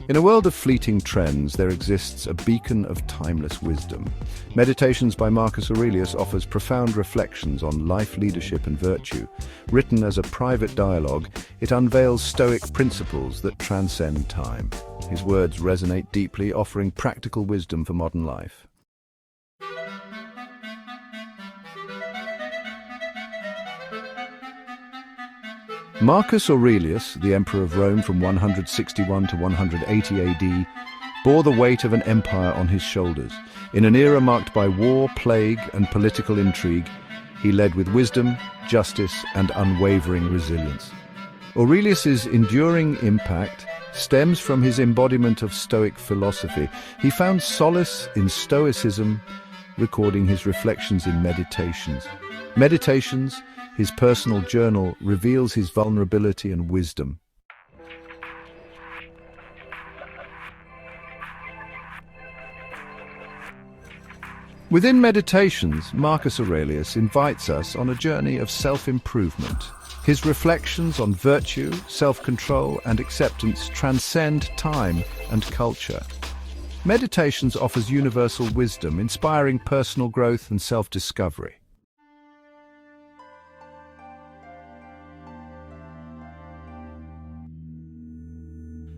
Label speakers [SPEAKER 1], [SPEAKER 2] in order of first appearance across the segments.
[SPEAKER 1] In a world of fleeting trends, there exists a beacon of timeless wisdom. Meditations by Marcus Aurelius offers profound reflections on life, leadership, and virtue. Written as a private dialogue, it unveils Stoic principles that transcend time. His words resonate deeply, offering practical wisdom for modern life. Marcus Aurelius, the Emperor of Rome from 161 to 180 AD, bore the weight of an empire on his shoulders. In an era marked by war, plague, and political intrigue, he led with wisdom, justice, and unwavering resilience. Aurelius's enduring impact stems from his embodiment of Stoic philosophy. He found solace in Stoicism, recording his reflections in Meditations. Meditations, his personal journal, reveals his vulnerability and wisdom. Within Meditations, Marcus Aurelius invites us on a journey of self-improvement. His reflections on virtue, self-control, and acceptance transcend time and culture. Meditations offers universal wisdom, inspiring personal growth and self-discovery.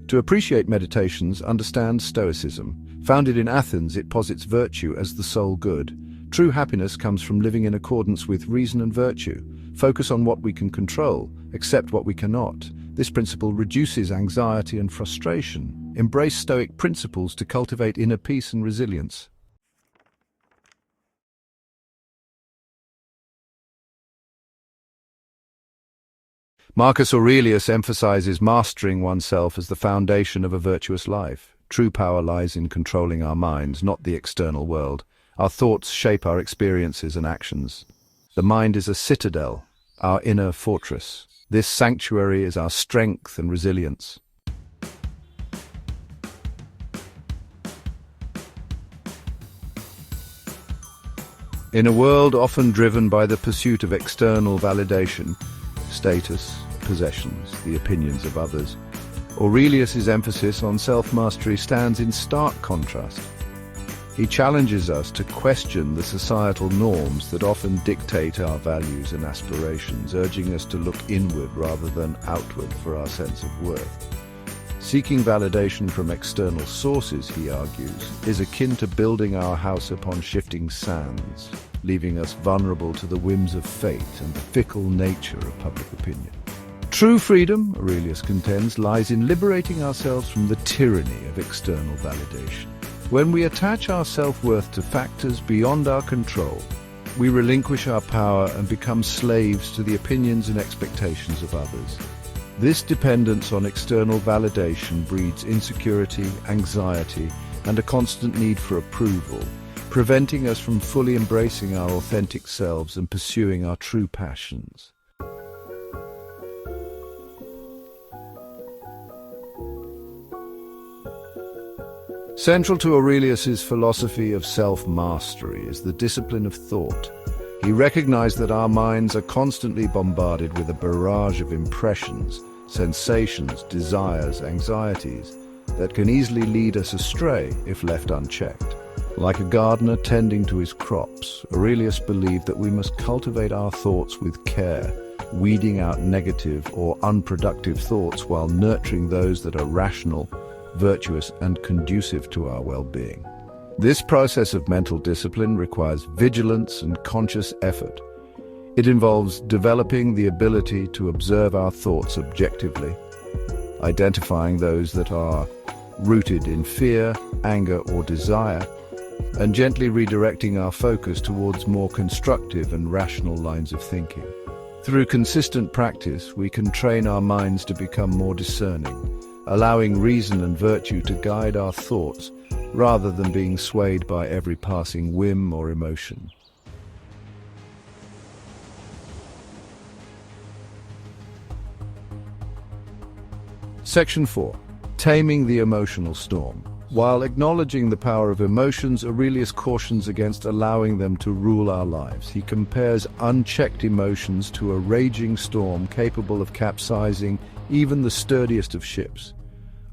[SPEAKER 1] To appreciate Meditations, understand Stoicism. Founded in Athens, it posits virtue as the sole good. True happiness comes from living in accordance with reason and virtue. Focus on what we can control, accept what we cannot. This principle reduces anxiety and frustration. Embrace Stoic principles to cultivate inner peace and resilience. Marcus Aurelius emphasizes mastering oneself as the foundation of a virtuous life. True power lies in controlling our minds, not the external world. Our thoughts shape our experiences and actions. The mind is a citadel, our inner fortress. This sanctuary is our strength and resilience. In a world often driven by the pursuit of external validation, status, possessions, the opinions of others, Aurelius's emphasis on self-mastery stands in stark contrast. He challenges us to question the societal norms that often dictate our values and aspirations, urging us to look inward rather than outward for our sense of worth. Seeking validation from external sources, he argues, is akin to building our house upon shifting sands, leaving us vulnerable to the whims of fate and the fickle nature of public opinion. True freedom, Aurelius contends, lies in liberating ourselves from the tyranny of external validation. When we attach our self-worth to factors beyond our control, we relinquish our power and become slaves to the opinions and expectations of others. This dependence on external validation breeds insecurity, anxiety, and a constant need for approval, preventing us from fully embracing our authentic selves and pursuing our true passions. Central to Aurelius's philosophy of self-mastery is the discipline of thought. He recognized that our minds are constantly bombarded with a barrage of impressions, sensations, desires, anxieties that can easily lead us astray if left unchecked. Like a gardener tending to his crops, Aurelius believed that we must cultivate our thoughts with care, weeding out negative or unproductive thoughts while nurturing those that are rational, virtuous, and conducive to our well-being. This process of mental discipline requires vigilance and conscious effort. It involves developing the ability to observe our thoughts objectively, identifying those that are rooted in fear, anger, or desire, and gently redirecting our focus towards more constructive and rational lines of thinking. Through consistent practice, we can train our minds to become more discerning, allowing reason and virtue to guide our thoughts rather than being swayed by every passing whim or emotion. Section 4. Taming the emotional storm. While acknowledging the power of emotions, Aurelius cautions against allowing them to rule our lives. He compares unchecked emotions to a raging storm capable of capsizing even the sturdiest of ships.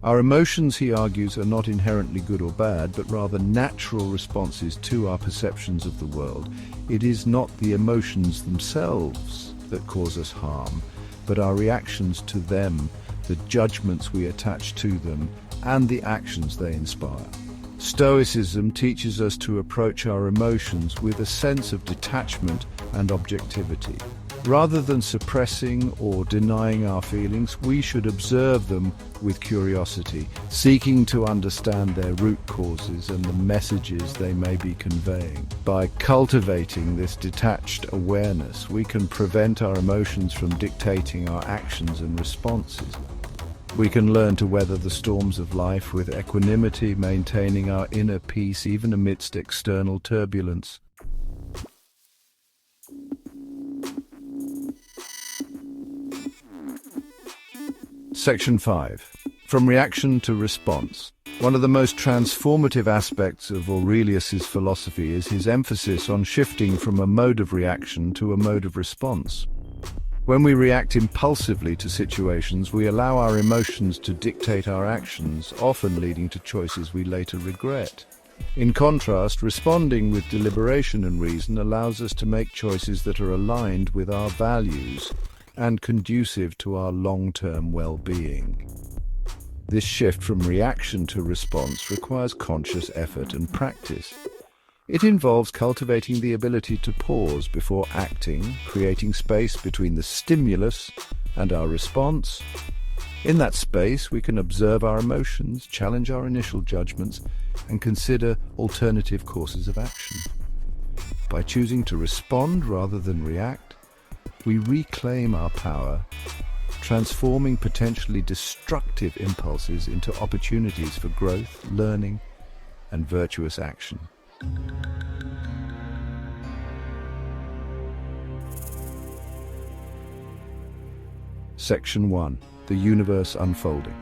[SPEAKER 1] Our emotions, he argues, are not inherently good or bad, but rather natural responses to our perceptions of the world. It is not the emotions themselves that cause us harm, but our reactions to them, the judgments we attach to them, and the actions they inspire. Stoicism teaches us to approach our emotions with a sense of detachment and objectivity. Rather than suppressing or denying our feelings, we should observe them with curiosity, seeking to understand their root causes and the messages they may be conveying. By cultivating this detached awareness, we can prevent our emotions from dictating our actions and responses. We can learn to weather the storms of life with equanimity, maintaining our inner peace even amidst external turbulence. Section 5. From Reaction to Response. One of the most transformative aspects of Aurelius's philosophy is his emphasis on shifting from a mode of reaction to a mode of response. When we react impulsively to situations, we allow our emotions to dictate our actions, often leading to choices we later regret. In contrast, responding with deliberation and reason allows us to make choices that are aligned with our values and conducive to our long-term well-being. This shift from reaction to response requires conscious effort and practice. It involves cultivating the ability to pause before acting, creating space between the stimulus and our response. In that space, we can observe our emotions, challenge our initial judgments, and consider alternative courses of action. By choosing to respond rather than react, we reclaim our power, transforming potentially destructive impulses into opportunities for growth, learning, and virtuous action. Section 1. The Universe Unfolding.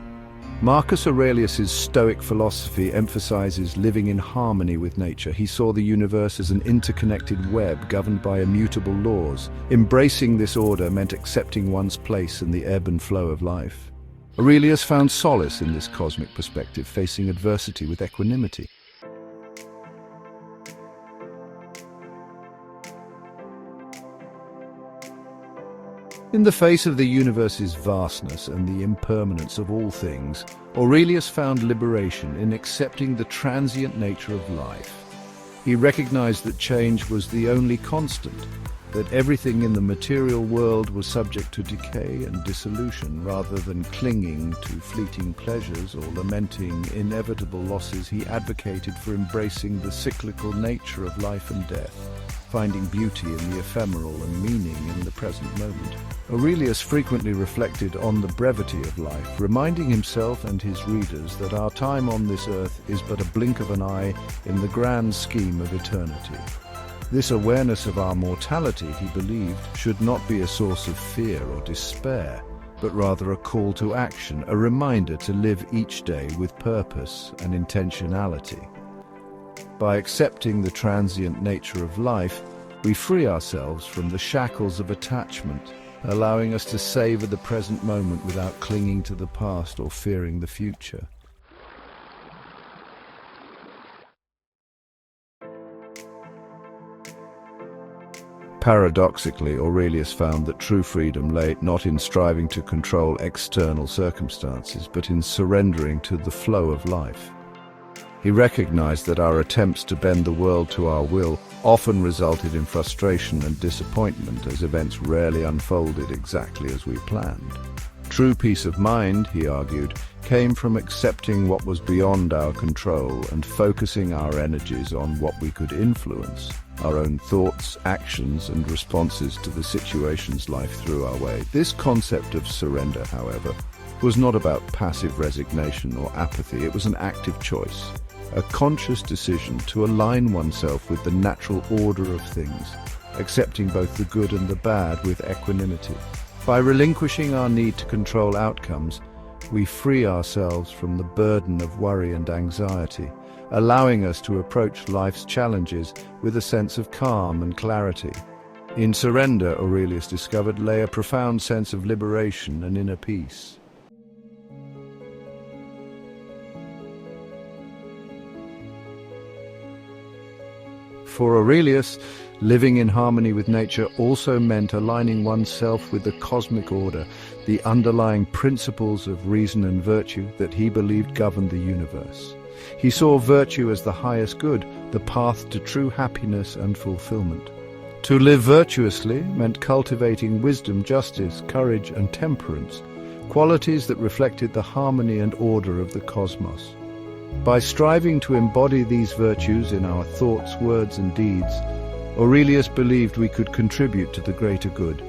[SPEAKER 1] Marcus Aurelius's Stoic philosophy emphasizes living in harmony with nature. He saw the universe as an interconnected web governed by immutable laws. Embracing this order meant accepting one's place in the ebb and flow of life. Aurelius found solace in this cosmic perspective, facing adversity with equanimity. In the face of the universe's vastness and the impermanence of all things, Aurelius found liberation in accepting the transient nature of life. He recognized that change was the only constant, that everything in the material world was subject to decay and dissolution. Rather than clinging to fleeting pleasures or lamenting inevitable losses, he advocated for embracing the cyclical nature of life and death, finding beauty in the ephemeral and meaning in the present moment. Aurelius frequently reflected on the brevity of life, reminding himself and his readers that our time on this earth is but a blink of an eye in the grand scheme of eternity. This awareness of our mortality, he believed, should not be a source of fear or despair, but rather a call to action, a reminder to live each day with purpose and intentionality. By accepting the transient nature of life, we free ourselves from the shackles of attachment, allowing us to savor the present moment without clinging to the past or fearing the future. Paradoxically, Aurelius found that true freedom lay not in striving to control external circumstances, but in surrendering to the flow of life. He recognized that our attempts to bend the world to our will often resulted in frustration and disappointment, as events rarely unfolded exactly as we planned. True peace of mind, he argued, came from accepting what was beyond our control and focusing our energies on what we could influence, our own thoughts, actions, and responses to the situations life threw our way. This concept of surrender, however, was not about passive resignation or apathy. It was an active choice, a conscious decision to align oneself with the natural order of things, accepting both the good and the bad with equanimity. By relinquishing our need to control outcomes, we free ourselves from the burden of worry and anxiety, allowing us to approach life's challenges with a sense of calm and clarity. In surrender, Aurelius discovered, lay a profound sense of liberation and inner peace. For Aurelius, living in harmony with nature also meant aligning oneself with the cosmic order, the underlying principles of reason and virtue that he believed governed the universe. He saw virtue as the highest good, the path to true happiness and fulfillment. To live virtuously meant cultivating wisdom, justice, courage, and temperance, qualities that reflected the harmony and order of the cosmos. By striving to embody these virtues in our thoughts, words, and deeds, Aurelius believed we could contribute to the greater good,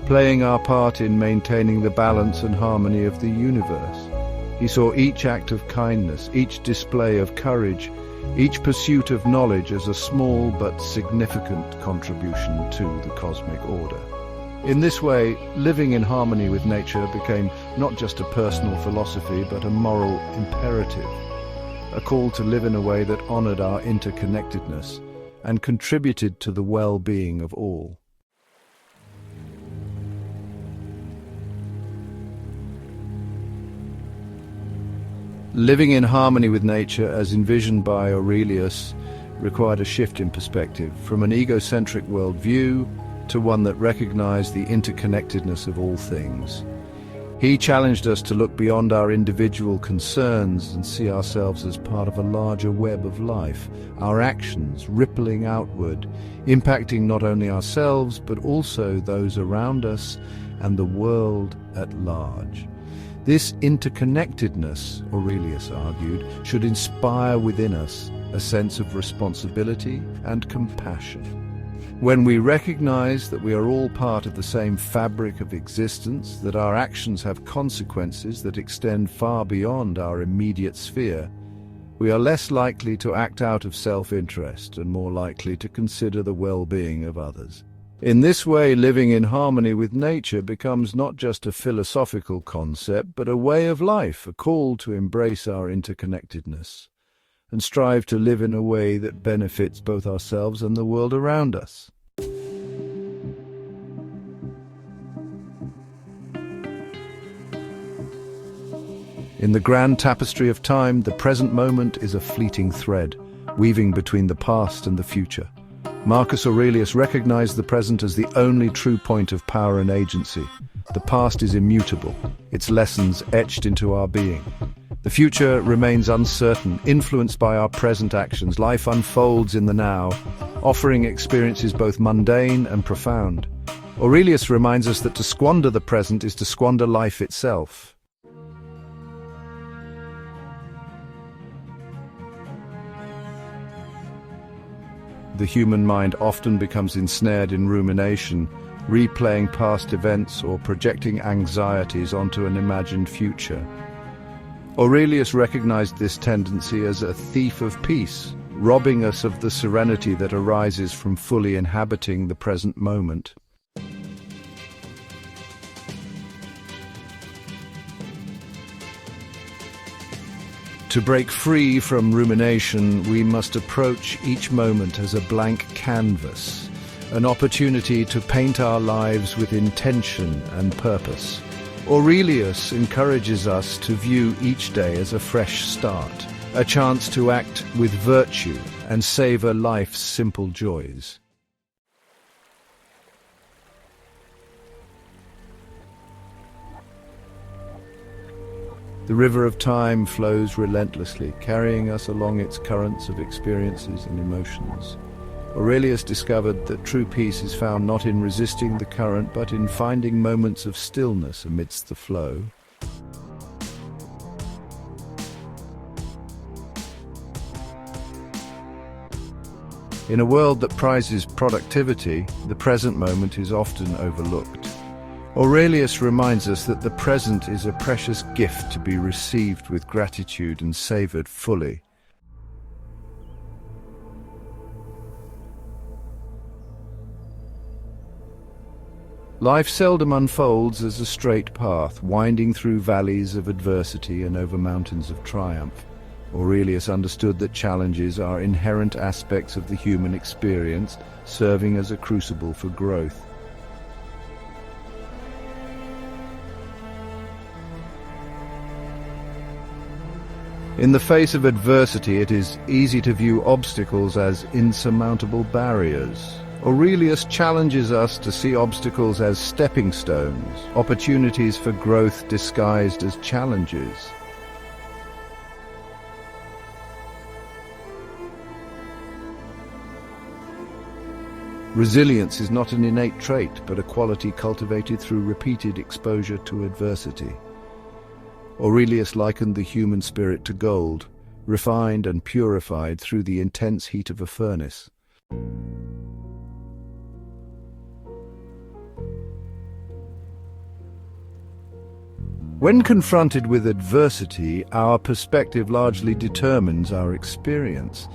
[SPEAKER 1] playing our part in maintaining the balance and harmony of the universe. He saw each act of kindness, each display of courage, each pursuit of knowledge as a small but significant contribution to the cosmic order. In this way, living in harmony with nature became not just a personal philosophy but a moral imperative, a call to live in a way that honored our interconnectedness and contributed to the well-being of all. Living in harmony with nature, as envisioned by Aurelius, required a shift in perspective, from an egocentric worldview to one that recognized the interconnectedness of all things. He challenged us to look beyond our individual concerns and see ourselves as part of a larger web of life, our actions rippling outward, impacting not only ourselves but also those around us and the world at large. This interconnectedness, Aurelius argued, should inspire within us a sense of responsibility and compassion. When we recognize that we are all part of the same fabric of existence, that our actions have consequences that extend far beyond our immediate sphere, we are less likely to act out of self-interest and more likely to consider the well-being of others. In this way, living in harmony with nature becomes not just a philosophical concept, but a way of life, a call to embrace our interconnectedness and strive to live in a way that benefits both ourselves and the world around us. In the grand tapestry of time, the present moment is a fleeting thread, weaving between the past and the future. Marcus Aurelius recognized the present as the only true point of power and agency. The past is immutable, its lessons etched into our being. The future remains uncertain, influenced by our present actions. Life unfolds in the now, offering experiences both mundane and profound. Aurelius reminds us that to squander the present is to squander life itself. The human mind often becomes ensnared in rumination, replaying past events or projecting anxieties onto an imagined future. Aurelius recognized this tendency as a thief of peace, robbing us of the serenity that arises from fully inhabiting the present moment. To break free from rumination, we must approach each moment as a blank canvas, an opportunity to paint our lives with intention and purpose. Aurelius encourages us to view each day as a fresh start, a chance to act with virtue and savor life's simple joys. The river of time flows relentlessly, carrying us along its currents of experiences and emotions. Aurelius discovered that true peace is found not in resisting the current, but in finding moments of stillness amidst the flow. In a world that prizes productivity, the present moment is often overlooked. Aurelius reminds us that the present is a precious gift to be received with gratitude and savored fully. Life seldom unfolds as a straight path, winding through valleys of adversity and over mountains of triumph. Aurelius understood that challenges are inherent aspects of the human experience, serving as a crucible for growth. In the face of adversity, it is easy to view obstacles as insurmountable barriers. Aurelius challenges us to see obstacles as stepping stones, opportunities for growth disguised as challenges. Resilience is not an innate trait, but a quality cultivated through repeated exposure to adversity. Aurelius likened the human spirit to gold, refined and purified through the intense heat of a furnace. When confronted with adversity, our perspective largely determines our experience.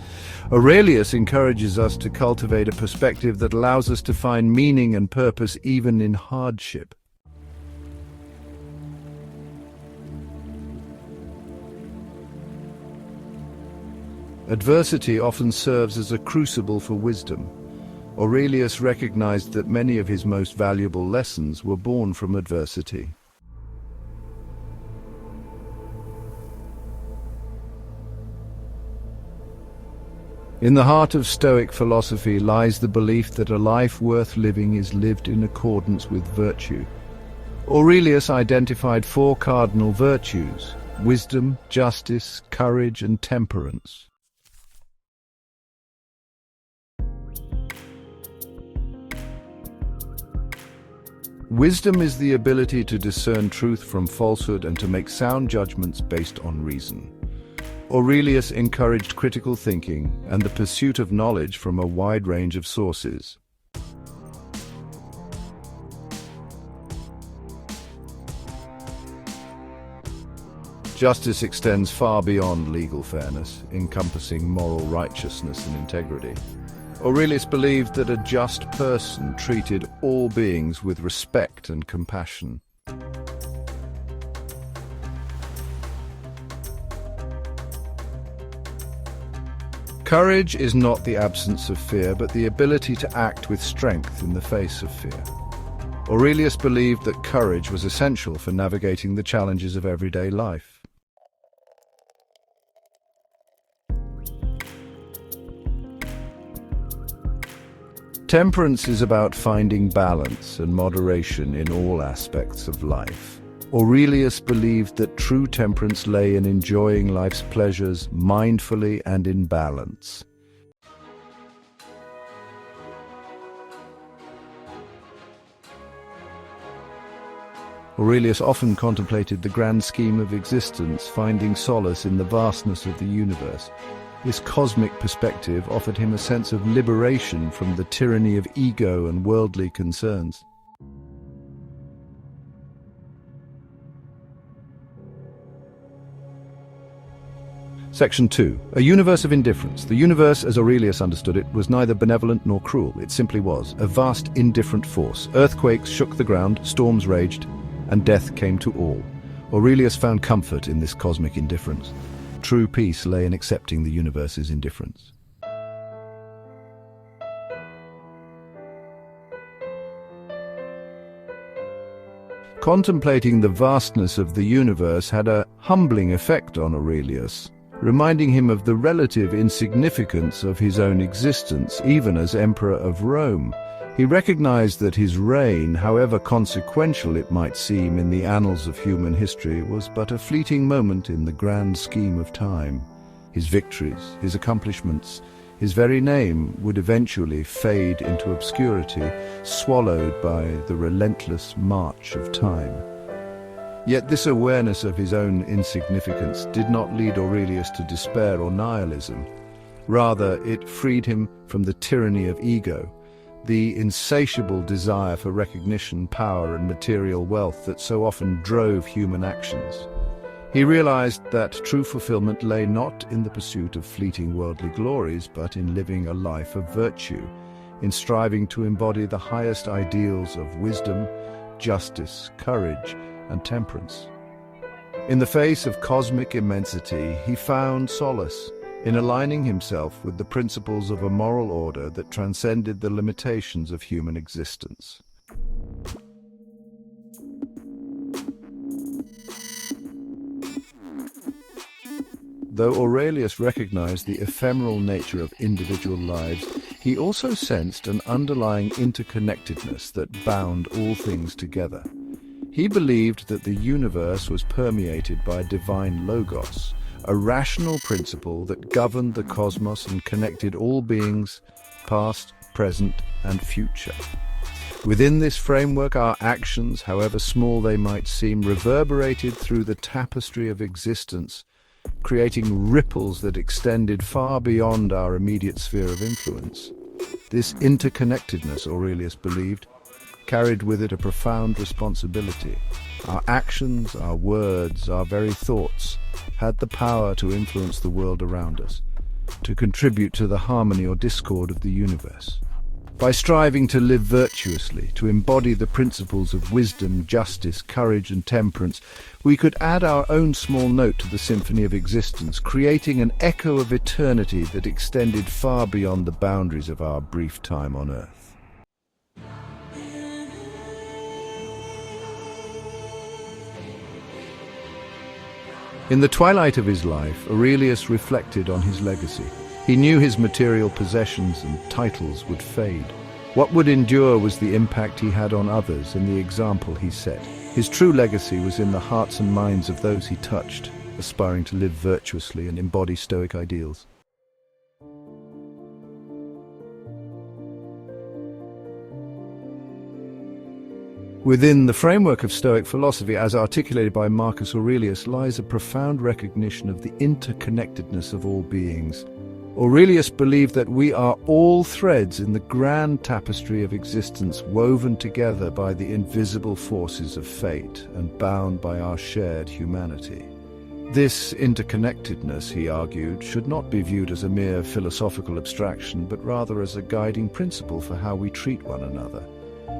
[SPEAKER 1] Aurelius encourages us to cultivate a perspective that allows us to find meaning and purpose even in hardship. Adversity often serves as a crucible for wisdom. Aurelius recognized that many of his most valuable lessons were born from adversity. In the heart of Stoic philosophy lies the belief that a life worth living is lived in accordance with virtue. Aurelius identified 4 cardinal virtues: wisdom, justice, courage, and temperance. Wisdom is the ability to discern truth from falsehood and to make sound judgments based on reason. Aurelius encouraged critical thinking and the pursuit of knowledge from a wide range of sources. Justice extends far beyond legal fairness, encompassing moral righteousness and integrity. Aurelius believed that a just person treated all beings with respect and compassion. Courage is not the absence of fear, but the ability to act with strength in the face of fear. Aurelius believed that courage was essential for navigating the challenges of everyday life. Temperance is about finding balance and moderation in all aspects of life. Aurelius believed that true temperance lay in enjoying life's pleasures mindfully and in balance. Aurelius often contemplated the grand scheme of existence, finding solace in the vastness of the universe. This cosmic perspective offered him a sense of liberation from the tyranny of ego and worldly concerns. Section 2. A universe of indifference. The universe, as Aurelius understood it, was neither benevolent nor cruel. It simply was a vast, indifferent force. Earthquakes shook the ground, storms raged, and death came to all. Aurelius found comfort in this cosmic indifference. True peace lay in accepting the universe's indifference. Contemplating the vastness of the universe had a humbling effect on Aurelius, reminding him of the relative insignificance of his own existence, even as Emperor of Rome. He recognized that his reign, however consequential it might seem in the annals of human history, was but a fleeting moment in the grand scheme of time. His victories, his accomplishments, his very name would eventually fade into obscurity, swallowed by the relentless march of time. Yet this awareness of his own insignificance did not lead Aurelius to despair or nihilism. Rather, it freed him from the tyranny of ego, the insatiable desire for recognition, power, and material wealth that so often drove human actions. He realized that true fulfillment lay not in the pursuit of fleeting worldly glories, but in living a life of virtue. in striving to embody the highest ideals of wisdom, justice, courage, and temperance. In the face of cosmic immensity, he found solace in aligning himself with the principles of a moral order that transcended the limitations of human existence. Though Aurelius recognized the ephemeral nature of individual lives, he also sensed an underlying interconnectedness that bound all things together. He believed that the universe was permeated by divine logos, a rational principle that governed the cosmos and connected all beings, past, present, and future. Within this framework, our actions, however small they might seem, reverberated through the tapestry of existence, creating ripples that extended far beyond our immediate sphere of influence. This interconnectedness, Aurelius believed, carried with it a profound responsibility. Our actions, our words, our very thoughts had the power to influence the world around us, to contribute to the harmony or discord of the universe. By striving to live virtuously, to embody the principles of wisdom, justice, courage, and temperance, we could add our own small note to the symphony of existence, creating an echo of eternity that extended far beyond the boundaries of our brief time on earth. In the twilight of his life, Aurelius reflected on his legacy. He knew his material possessions and titles would fade. What would endure was the impact he had on others and the example he set. His true legacy was in the hearts and minds of those he touched, aspiring to live virtuously and embody Stoic ideals. Within the framework of Stoic philosophy, as articulated by Marcus Aurelius, lies a profound recognition of the interconnectedness of all beings. Aurelius believed that we are all threads in the grand tapestry of existence, woven together by the invisible forces of fate and bound by our shared humanity. This interconnectedness, he argued, should not be viewed as a mere philosophical abstraction, but rather as a guiding principle for how we treat one another.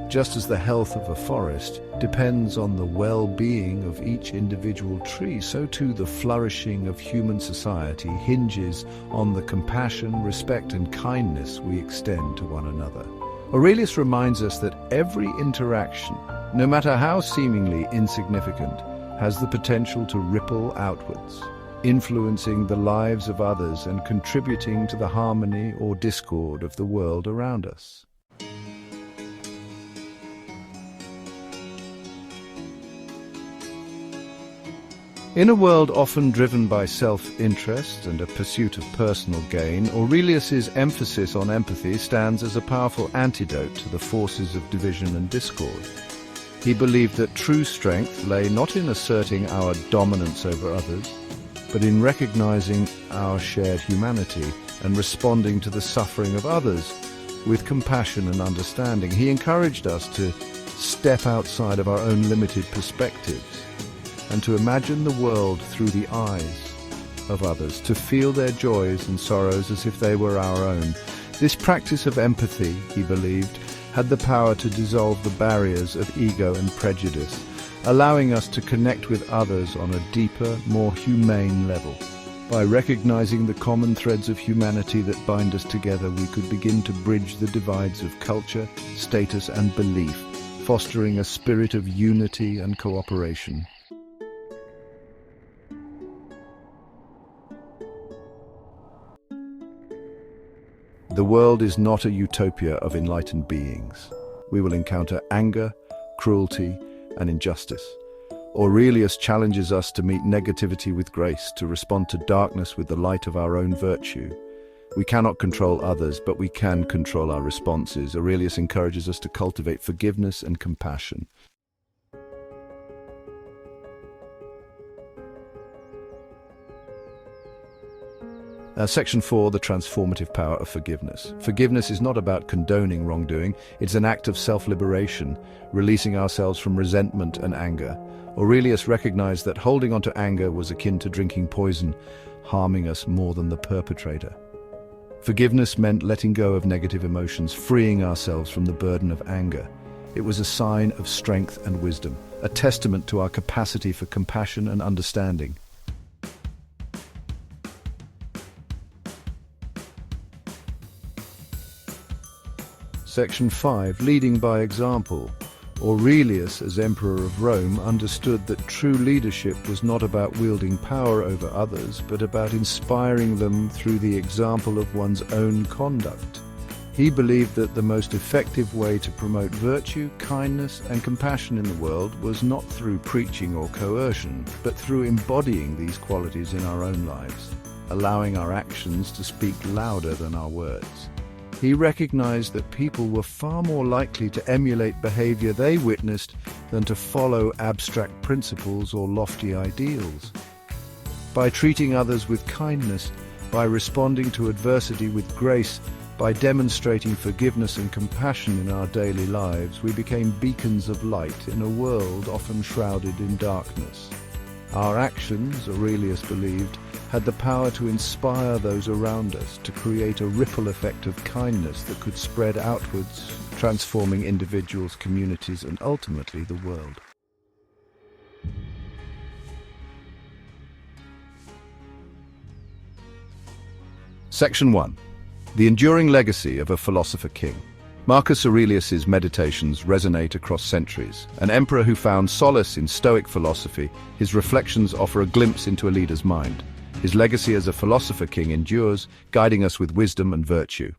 [SPEAKER 1] Just as the health of a forest depends on the well-being of each individual tree, so too the flourishing of human society hinges on the compassion, respect, and kindness we extend to one another. Aurelius reminds us that every interaction, no matter how seemingly insignificant, has the potential to ripple outwards, influencing the lives of others and contributing to the harmony or discord of the world around us. In a world often driven by self-interest and a pursuit of personal gain, Aurelius's emphasis on empathy stands as a powerful antidote to the forces of division and discord. He believed that true strength lay not in asserting our dominance over others, but in recognizing our shared humanity and responding to the suffering of others with compassion and understanding. He encouraged us to step outside of our own limited perspectives and to imagine the world through the eyes of others, to feel their joys and sorrows as if they were our own. This practice of empathy, he believed, had the power to dissolve the barriers of ego and prejudice, allowing us to connect with others on a deeper, more humane level. By recognizing the common threads of humanity that bind us together, we could begin to bridge the divides of culture, status, and belief, fostering a spirit of unity and cooperation. The world is not a utopia of enlightened beings. We will encounter anger, cruelty, and injustice. Aurelius challenges us to meet negativity with grace, to respond to darkness with the light of our own virtue. We cannot control others, but we can control our responses. Aurelius encourages us to cultivate forgiveness and compassion. Section 4, the transformative power of forgiveness. Forgiveness is not about condoning wrongdoing, it's an act of self-liberation, releasing ourselves from resentment and anger. Aurelius recognized that holding on to anger was akin to drinking poison, harming us more than the perpetrator. Forgiveness meant letting go of negative emotions, freeing ourselves from the burden of anger. It was a sign of strength and wisdom, a testament to our capacity for compassion and understanding. Section 5. Leading by example. Aurelius, as Emperor of Rome, understood that true leadership was not about wielding power over others, but about inspiring them through the example of one's own conduct. He believed that the most effective way to promote virtue, kindness, and compassion in the world was not through preaching or coercion, but through embodying these qualities in our own lives, allowing our actions to speak louder than our words. He recognized that people were far more likely to emulate behavior they witnessed than to follow abstract principles or lofty ideals. By treating others with kindness, by responding to adversity with grace, by demonstrating forgiveness and compassion in our daily lives, we became beacons of light in a world often shrouded in darkness. Our actions, Aurelius believed, had the power to inspire those around us, to create a ripple effect of kindness that could spread outwards, transforming individuals, communities, and ultimately the world. Section 1. The enduring legacy of a philosopher king. Marcus Aurelius's meditations resonate across centuries. An emperor who found solace in Stoic philosophy, his reflections offer a glimpse into a leader's mind. His legacy as a philosopher king endures, guiding us with wisdom and virtue.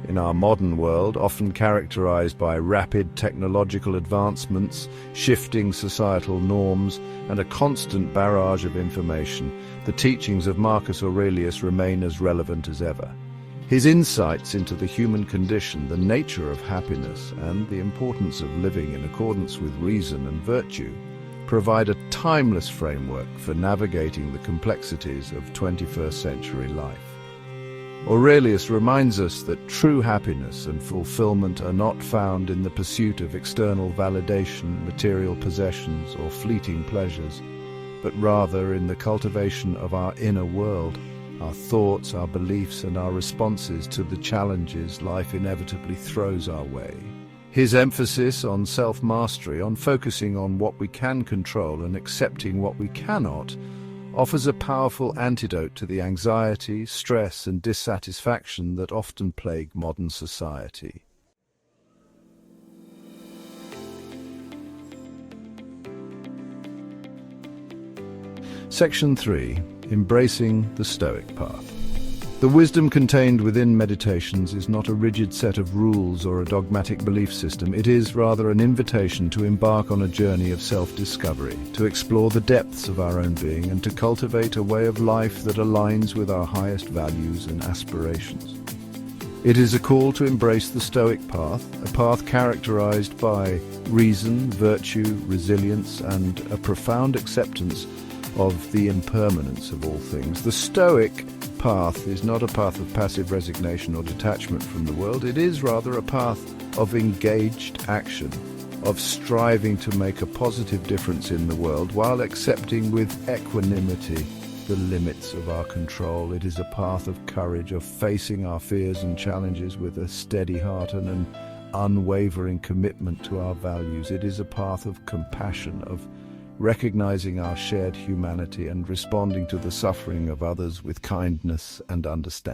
[SPEAKER 1] In our modern world, often characterized by rapid technological advancements, shifting societal norms, and a constant barrage of information, the teachings of Marcus Aurelius remain as relevant as ever. His insights into the human condition, the nature of happiness, and the importance of living in accordance with reason and virtue provide a timeless framework for navigating the complexities of 21st century life. Aurelius reminds us that true happiness and fulfillment are not found in the pursuit of external validation, material possessions, or fleeting pleasures, but rather in the cultivation of our inner world, our thoughts, our beliefs, and our responses to the challenges life inevitably throws our way. His emphasis on self-mastery, on focusing on what we can control and accepting what we cannot, offers a powerful antidote to the anxiety, stress, and dissatisfaction that often plague modern society. Section 3. Embracing the Stoic path. The wisdom contained within meditations is not a rigid set of rules or a dogmatic belief system. It is rather an invitation to embark on a journey of self-discovery, to explore the depths of our own being, and to cultivate a way of life that aligns with our highest values and aspirations. It is a call to embrace the Stoic path, a path characterized by reason, virtue, resilience, and a profound acceptance of the impermanence of all things. The Stoic path is not a path of passive resignation or detachment from the world. It is rather a path of engaged action, of striving to make a positive difference in the world while accepting with equanimity the limits of our control. It is a path of courage, of facing our fears and challenges with a steady heart and an unwavering commitment to our values. It is a path of compassion, of recognizing our shared humanity and responding to the suffering of others with kindness and understanding.